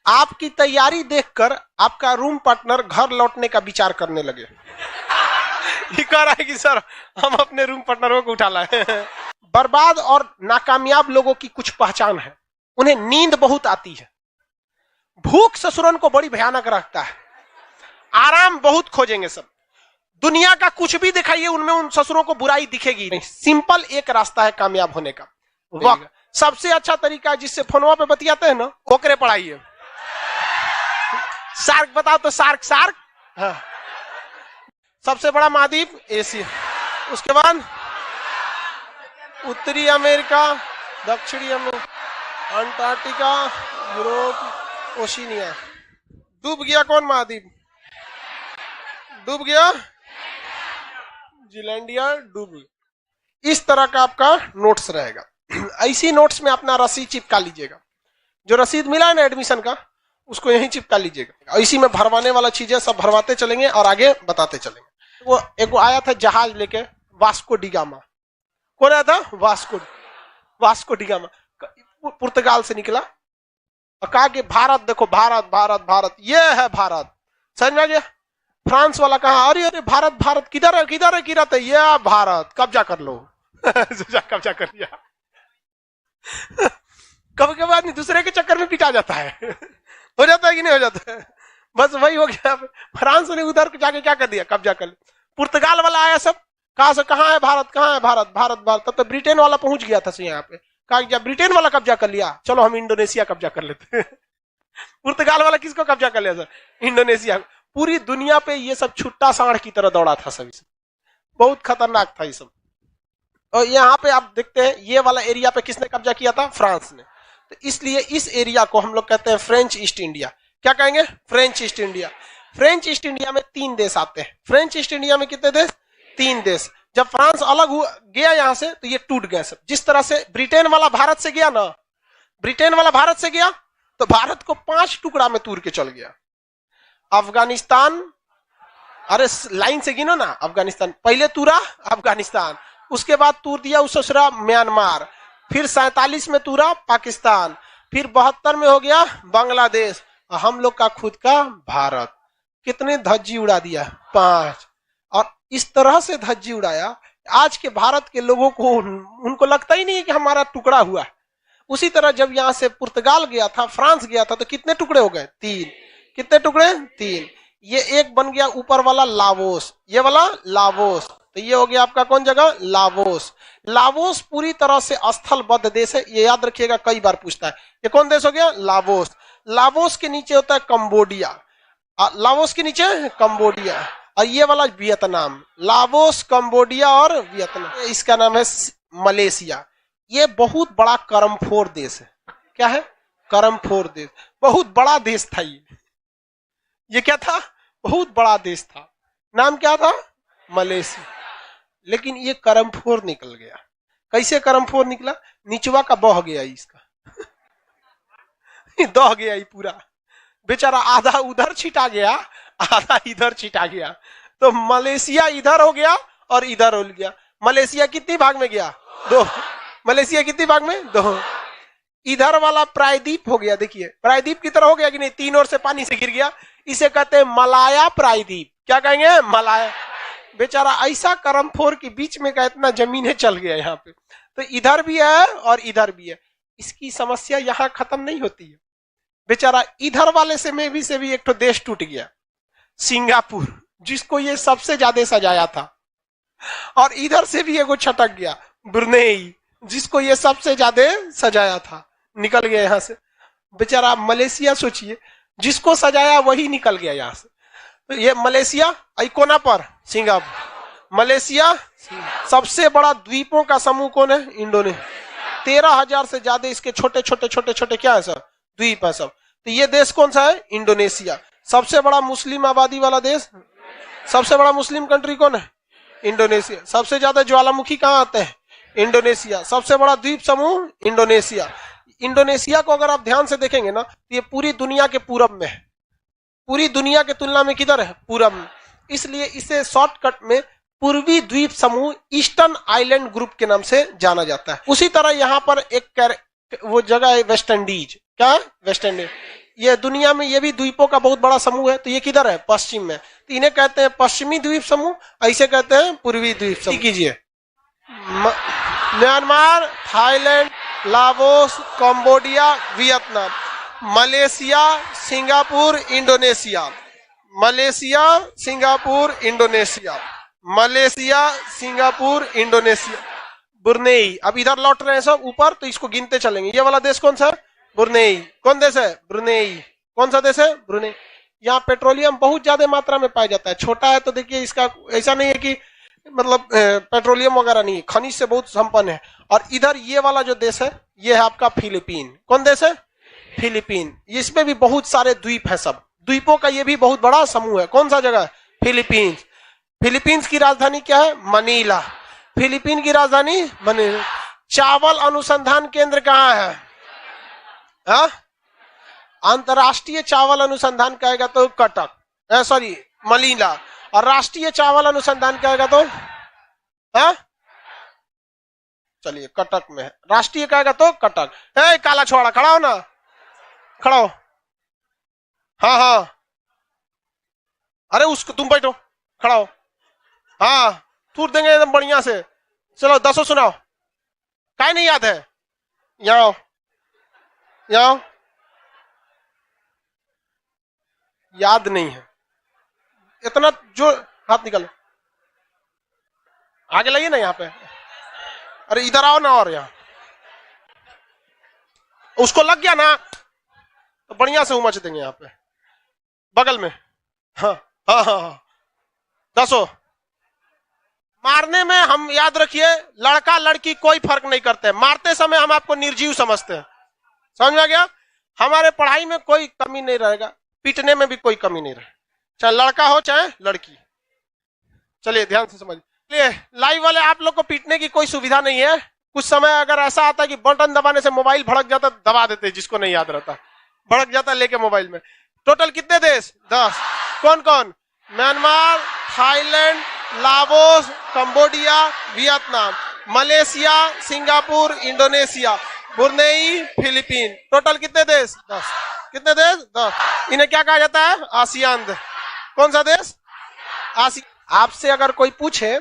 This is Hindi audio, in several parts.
आपकी तैयारी देखकर आपका रूम पार्टनर घर लौटने का विचार करने लगे। ये कह रहा है कि सर हम अपने रूम पार्टनरों को उठा लाए। बर्बाद और नाकामयाब लोगों की कुछ पहचान है, उन्हें नींद बहुत आती है, भूख ससुरन को बड़ी भयानक रखता है, आराम बहुत खोजेंगे सब, दुनिया का कुछ भी दिखाइए उनमें उन ससुरों को बुराई दिखेगी नहीं। सिंपल एक रास्ता है कामयाब होने का, वक्त सबसे अच्छा तरीका है जिससे फोनवा पे बतियाते हैं ना, कोकरे पढ़ाइए। सार्क बताओ तो, सार्क सार्क हाँ। सबसे बड़ा महाद्वीप एशिया, उसके बाद उत्तरी अमेरिका, दक्षिणी अमेरिका, अंटार्कटिका, यूरोप, ओशिनिया। डूब गया कौन महाद्वीप? डूब गया जीलैंडिया, डूब गया। इस तरह का आपका नोट्स रहेगा। ऐसी नोट्स में अपना रसीद चिपका लीजिएगा, जो रसीद मिला है ना एडमिशन का उसको यहीं चिपका लीजिएगा। इसी में भरवाने वाला चीजें सब भरवाते चलेंगे और आगे बताते चलेंगे। वो एक आया था जहाज लेके, वास्को डिगामा। कौन आया था? वास्को डिगामा पुर्तगाल से निकला और कहा कि भारत देखो, भारत भारत भारत, ये है भारत। समझ में आ गया? फ्रांस वाला कहा अरे अरे भारत भारत किधर है किधर है किधर है, ये भारत, कब्जा कर लो। कब्जा कर लिया। कभी कभी आदमी दूसरे के चक्कर में पिटा जाता है। हो जाता है कि नहीं हो जाता है? बस वही हो गया। फ्रांस ने उधर जाके क्या कर दिया, कब्जा कर लिया। पुर्तगाल वाला आया, सब कहा से कहाँ है भारत, कहाँ है भारत, भारत भारत। तब तो ब्रिटेन वाला पहुंच गया था यहाँ पे, कहा जब ब्रिटेन वाला कब्जा कर लिया चलो हम इंडोनेशिया कब्जा कर लेते हैं। पुर्तगाल वाला किसको कब्जा कर लिया सर? इंडोनेशिया। पूरी दुनिया पे ये सब छुट्टा सांड की तरह दौड़ा था सभी से, बहुत खतरनाक था ये सब। और यहाँ पे आप देखते हैं ये वाला एरिया पे किसने कब्जा किया था? फ्रांस ने। तो इसलिए इस एरिया को हम लोग कहते हैं फ्रेंच ईस्ट इंडिया। क्या कहेंगे? French east India. French east India में 3 देश आते हैं। फ्रेंच ईस्ट इंडिया में कितने देश? 3 देश। जब फ्रांस अलग गया यहाँ से तो ये टूट गए सब। जिस तरह से ब्रिटेन वाला भारत से गया ना, ब्रिटेन वाला भारत से गया तो भारत को 5 टुकड़ा में तोड़ के चल गया। अफगानिस्तान, अरे लाइन से गिनो ना, अफगानिस्तान पहले तूरा, अफगानिस्तान, उसके बाद तूर दिया उसरा म्यांमार, फिर 47 में तूरा पाकिस्तान, फिर 72 में हो गया बांग्लादेश, और हम लोग का खुद का भारत। कितने धज्जी उड़ा दिया? 5। और इस तरह से धज्जी उड़ाया आज के भारत के लोगों को, उनको लगता ही नहीं है कि हमारा टुकड़ा हुआ। उसी तरह जब यहां से पुर्तगाल गया था, फ्रांस गया था, तो कितने टुकड़े हो गए? 3। कितने टुकड़े? 3। ये एक बन गया ऊपर वाला लावोस, ये वाला लावोस, तो ये हो गया आपका कौन जगह? लावोस। लावोस पूरी तरह से स्थलबद्ध देश है, ये याद रखिएगा, कई बार पूछता है। ये कौन देश हो गया? लावोस। लावोस के नीचे होता है कंबोडिया, लावोस के नीचे कंबोडिया, और ये वाला वियतनाम। लावोस, कंबोडिया और वियतनाम, इसका नाम है मलेशिया। ये बहुत बड़ा कर्मफोर देश है। क्या है? कर्मफोर देश। बहुत बड़ा देश था ये क्या था? बहुत बड़ा देश था। नाम क्या था? मलेशिया। लेकिन ये कर्मफोर निकल गया। कैसे कर्मफोर निकला? निचवा का बह गया इसका। दह गया ही पूरा, बेचारा आधा उधर छिटा गया, आधा इधर छिटा गया। तो मलेशिया इधर हो गया और इधर हो गया। मलेशिया कितनी भाग में गया? 2। मलेशिया कितनी भाग में? 2। इधर वाला प्रायद्वीप हो गया, देखिए प्रायद्वीप की तरह हो गया कि नहीं? 3 ओर से पानी से गिर गया। इसे कहते हैं मलाया प्रायद्वीप। क्या कहेंगे? मलाया। बेचारा ऐसा कर्मफोर के बीच में का इतना जमीनें चल गया यहाँ पे, तो इधर भी है और इधर भी है। इसकी समस्या यहाँ खत्म नहीं होती है। बेचारा इधर वाले से में भी एक तो देश टूट गया, सिंगापुर, जिसको ये सबसे ज्यादा सजाया था, और इधर से भी एगो छटक गया, ब्रुनेई, जिसको ये सबसे ज्यादा सजाया था, निकल गया यहाँ से। बेचारा मलेशिया सोचिए, जिसको सजाया वही निकल गया यहाँ से। तो ये मलेशिया कोना पर सिंगापुर, मलेशिया सबसे बड़ा द्वीपों का समूह कौन है? इंडोनेशिया। 13,000 से ज्यादा इसके छोटे छोटे छोटे छोटे क्या है सर? द्वीप है सब। तो ये देश कौन सा है? इंडोनेशिया। सबसे बड़ा मुस्लिम आबादी वाला देश, सबसे बड़ा मुस्लिम कंट्री कौन है? इंडोनेशिया। सबसे ज्यादा ज्वालामुखी कहाँ आते हैं? इंडोनेशिया। सबसे बड़ा द्वीप समूह इंडोनेशिया। इंडोनेशिया को अगर आप ध्यान से देखेंगे ना, तो ये पूरी दुनिया के पूरब में है। पूरी दुनिया के तुलना में किधर है? पूरब में। इसलिए इसे शॉर्टकट में पूर्वी द्वीप समूह, ईस्टर्न आइलैंड ग्रुप के नाम से जाना जाता है। उसी तरह यहाँ पर एक वो जगह है वेस्ट इंडीज। क्या है? West Indies. ये दुनिया में ये भी द्वीपों का बहुत बड़ा समूह है। तो ये किधर है? पश्चिम में। तो इन्हें कहते हैं पश्चिमी द्वीप समूह, ऐसे कहते हैं पूर्वी द्वीप समूह। कीजिए, Myanmar, Thailand, Laos, Cambodia, Vietnam, Malaysia, Singapore, Indonesia, Malaysia, Singapore, Indonesia, Malaysia, Singapore, Indonesia, Brunei. अब इधर लौट रहे हैं सब ऊपर, तो इसको गिनते चलेंगे। ये वाला देश कौन सा है? ब्रुनेई। कौन देश है? ब्रुनेई। कौन सा देश है? ब्रुनेई। यहाँ पेट्रोलियम बहुत ज्यादा मात्रा में पाया जाता है। छोटा है तो देखिए, इसका ऐसा नहीं है कि मतलब पेट्रोलियम वगैरह नहीं है, खनिज से बहुत संपन्न है। और इधर ये वाला जो देश है, ये है आपका फिलीपीन। कौन देश है? फिलीपीन। इसमें भी बहुत सारे द्वीप है, सब द्वीपों का ये भी बहुत बड़ा समूह है। कौन सा जगह? फिलीपींस। फिलीपींस की राजधानी क्या है? मनीला। फिलीपीन की राजधानी मनीला। चावल अनुसंधान केंद्र कहाँ है? हाँ? अंतरराष्ट्रीय चावल अनुसंधान कहेगा तो कटक, सॉरी मनीला। और राष्ट्रीय चावल अनुसंधान कहेगा तो हाँ, चलिए कटक में है। राष्ट्रीय कहेगा तो कटक। काला छोड़ा खड़ा हो ना, खड़ा हो। हाँ हाँ, अरे उसको तुम बैठो, खड़ा हो। हाँ, तूर देंगे एकदम बढ़िया से। चलो 10 सुनाओ। काय नहीं याद है? यहाँ यहाँ याद नहीं है इतना। जो हाथ निकालो, आगे लाइए ना यहाँ पे। अरे इधर आओ ना, और यहाँ उसको लग गया ना तो बढ़िया से उमच देंगे यहाँ पे बगल में। हाँ हाँ हाँ हाँ, 10। मारने में हम याद रखिए, लड़का लड़की कोई फर्क नहीं करते। मारते समय हम आपको निर्जीव समझते हैं, समझ में आ गया? हमारे पढ़ाई में कोई कमी नहीं रहेगा, पीटने में भी कोई कमी नहीं रहेगा, चाहे लड़का हो चाहे लड़की। चलिए ध्यान से समझिए। लाइव वाले आप लोग को पीटने की कोई सुविधा नहीं है। कुछ समय अगर ऐसा आता है कि बटन दबाने से मोबाइल भड़क जाता, दबा देते, जिसको नहीं याद रहता भड़क जाता लेके मोबाइल में। टोटल कितने देश? 10। कौन कौन? Myanmar, Thailand, Laos, Cambodia, Vietnam, Malaysia, Singapore, Indonesia, Brunei, Philippine. Total कितने देश? 10। कितने देश? 10। इन्हें क्या कहा जाता है? आसियान। कौन सा देश? आपसे अगर कोई पूछे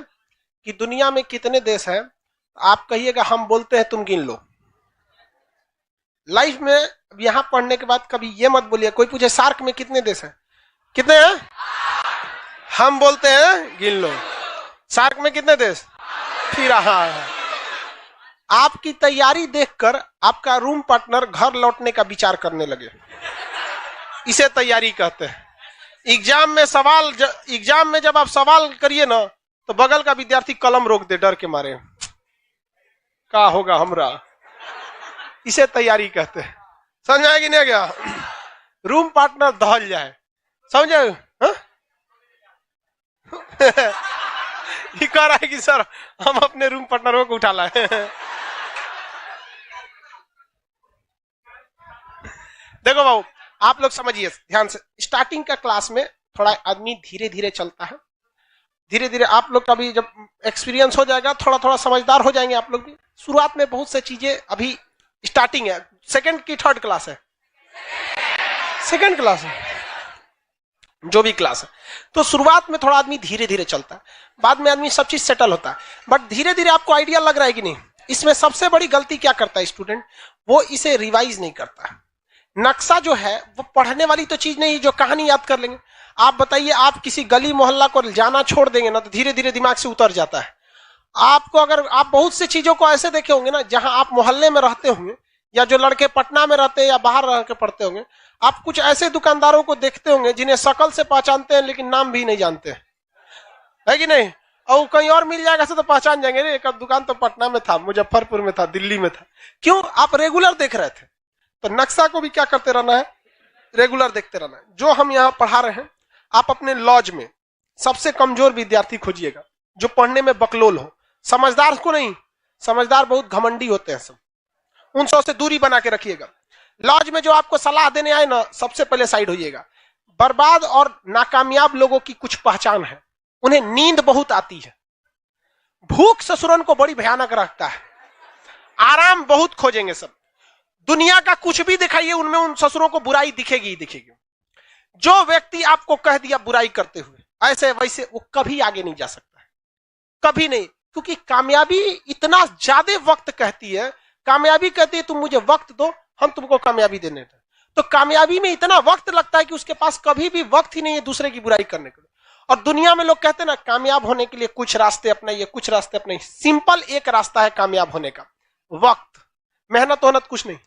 कि दुनिया में कितने देश हैं, आप कहिएगा हम बोलते हैं, तुम गिन लो। लाइफ में यहां पढ़ने के बाद कभी ये मत बोलिए, कोई पूछे सार्क में कितने देश हैं, कितने हैं, हम बोलते हैं गिन लो। सार्क में कितने देश? फिर हाँ, आपकी तैयारी देखकर आपका रूम पार्टनर घर लौटने का विचार करने लगे, इसे तैयारी कहते हैं। एग्जाम में जब आप सवाल करिए ना, तो बगल का विद्यार्थी कलम रोक दे डर के मारे, क्या होगा हमरा, इसे तैयारी कहते हैं। समझ आएगी नहीं गया? रूम पार्टनर दहल जाए, समझे? ये कह रहा है कि सर हम अपने रूम पार्टनरों को उठा लाए। देखो बाबू, आप लोग समझिए ध्यान से। स्टार्टिंग का क्लास में थोड़ा आदमी धीरे धीरे चलता है, धीरे धीरे आप लोग का भी जब एक्सपीरियंस हो जाएगा, थोड़ा थोड़ा समझदार हो जाएंगे आप लोग भी। शुरुआत में बहुत से चीजें, अभी स्टार्टिंग है, सेकंड की थर्ड क्लास है, सेकंड क्लास है, जो भी क्लास है। तो शुरुआत में थोड़ा आदमी धीरे धीरे चलता है, बाद में आदमी सब चीज सेटल होता है। बट धीरे धीरे आपको आइडिया लग रहा है कि नहीं? इसमें सबसे बड़ी गलती क्या करता है स्टूडेंट? वो इसे रिवाइज नहीं करता है। नक्शा जो है वो पढ़ने वाली तो चीज नहीं जो कहानी याद कर लेंगे। आप बताइए, आप किसी गली मोहल्ला को जाना छोड़ देंगे ना, तो धीरे धीरे दिमाग से उतर जाता है। आपको अगर आप बहुत सी चीजों को ऐसे देखे होंगे ना, जहां आप मोहल्ले में रहते होंगे, या जो लड़के पटना में रहते हैं या बाहर रह के पढ़ते होंगे, आप कुछ ऐसे दुकानदारों को देखते होंगे जिन्हें शक्ल से पहचानते हैं लेकिन नाम भी नहीं जानते, है कि नहीं? और कहीं और मिल जाएगा तो पहचान जाएंगे, एक दुकान तो पटना में था, मुजफ्फरपुर में था, दिल्ली में था। क्यों? आप रेगुलर देख रहे थे। तो नक्शा को भी क्या करते रहना है? रेगुलर देखते रहना है। जो हम यहाँ पढ़ा रहे हैं, आप अपने लॉज में सबसे कमजोर विद्यार्थी खोजिएगा, जो पढ़ने में बकलोल हो। समझदार को नहीं, समझदार बहुत घमंडी होते हैं सब, उन सब से दूरी बना के रखिएगा। लॉज में जो आपको सलाह देने आए ना, सबसे पहले साइड होइएगा। बर्बाद और नाकामयाब लोगों की कुछ पहचान है, उन्हें नींद बहुत आती है, भूख ससुरन को बड़ी भयानक रखता है, आराम बहुत खोजेंगे सब। दुनिया का कुछ भी दिखाइए, उनमें उन ससुरों को बुराई दिखेगी ही दिखेगी। जो व्यक्ति आपको कह दिया बुराई करते हुए ऐसे वैसे, वो कभी आगे नहीं जा सकता है, कभी नहीं। क्योंकि कामयाबी इतना ज्यादा वक्त कहती है, कामयाबी कहती है तुम मुझे वक्त दो, हम तुमको कामयाबी देने हैं। तो कामयाबी में इतना वक्त लगता है कि उसके पास कभी भी वक्त ही नहीं है दूसरे की बुराई करने के लिए। और दुनिया में लोग कहते हैं ना, कामयाब होने के लिए कुछ रास्ते अपनाइए, कुछ रास्ते अपनाइए। सिंपल एक रास्ता है कामयाब होने का, वक्त। मेहनत वहनत कुछ नहीं,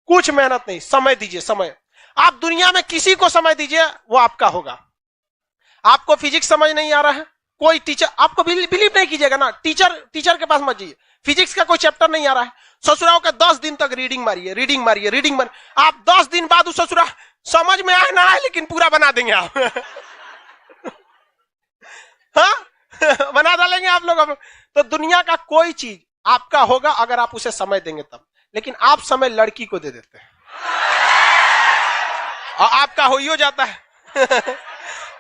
कुछ मेहनत नहीं, समय दीजिए, समय। आप दुनिया में किसी को समय दीजिए, वो आपका होगा। आपको फिजिक्स समझ नहीं आ रहा है, कोई टीचर, आपको बिलीव नहीं कीजिएगा ना, टीचर के पास मत जाइए। फिजिक्स का कोई चैप्टर नहीं आ रहा है, ससुराओं का 10 दिन तक रीडिंग मारिए, रीडिंग मारिए, रीडिंग मारिए। आप 10 दिन बाद उस ससुरा समझ में आए ना आए, लेकिन पूरा बना देंगे आप। हाँ बना डालेंगे आप लोग। तो दुनिया का कोई चीज आपका होगा अगर आप उसे समय देंगे तब। लेकिन आप समय लड़की को दे देते हैं और आपका हो ही हो जाता है।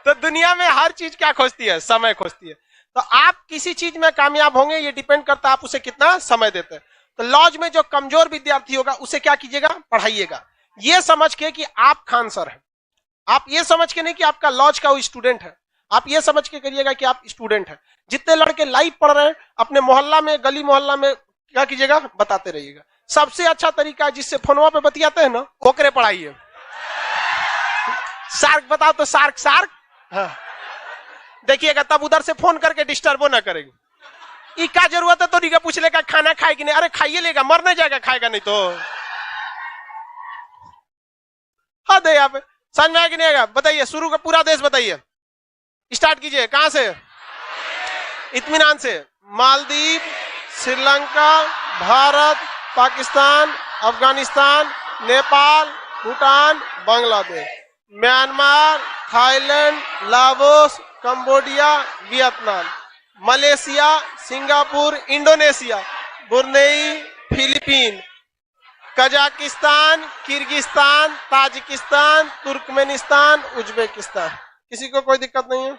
तो दुनिया में हर चीज क्या खोजती है? समय खोजती है। तो आप किसी चीज में कामयाब होंगे, ये डिपेंड करता है आप उसे कितना समय देते हैं। तो लॉज में जो कमजोर विद्यार्थी होगा उसे क्या कीजिएगा? पढ़ाइएगा, ये समझ के कि आप खान सर हैं। आप ये समझ के नहीं कि आपका लॉज का वो स्टूडेंट है, आप ये समझ के करिएगा कि आप स्टूडेंट हैं। जितने लड़के लाइव पढ़ रहे हैं अपने मोहल्ला में, गली मोहल्ला में क्या कीजिएगा? बताते रहिएगा। सबसे अच्छा तरीका है जिससे फोनवा पे बतियाते हैं ना, ओकरे पढ़ाइए। सार्क बताओ तो सार्क हाँ। देखिएगा, तब उधर से फोन करके डिस्टर्बो ना करेगी। क्या जरूरत है तो नहीं पूछ लेगा खाना खाए कि नहीं? अरे खाइए लेगा, मर नहीं जाएगा खाएगा नहीं तो। हाँ दे यहाँ पे समझ में आएगा नहीं आएगा? बताइए, शुरू का पूरा देश बताइए, स्टार्ट कीजिए। कहां से? इत्मीनान से। Maldives, Sri Lanka, Bharat, Pakistan, Afghanistan, Nepal, Bhutan, Bangladesh, Myanmar, Thailand, Laos, Cambodia, Vietnam, Malaysia, Singapore, Indonesia, Brunei, Philippine, Kazakhstan, Kyrgyzstan, Tajikistan, Turkmenistan, Uzbekistan. किसी को कोई दिक्कत नहीं है?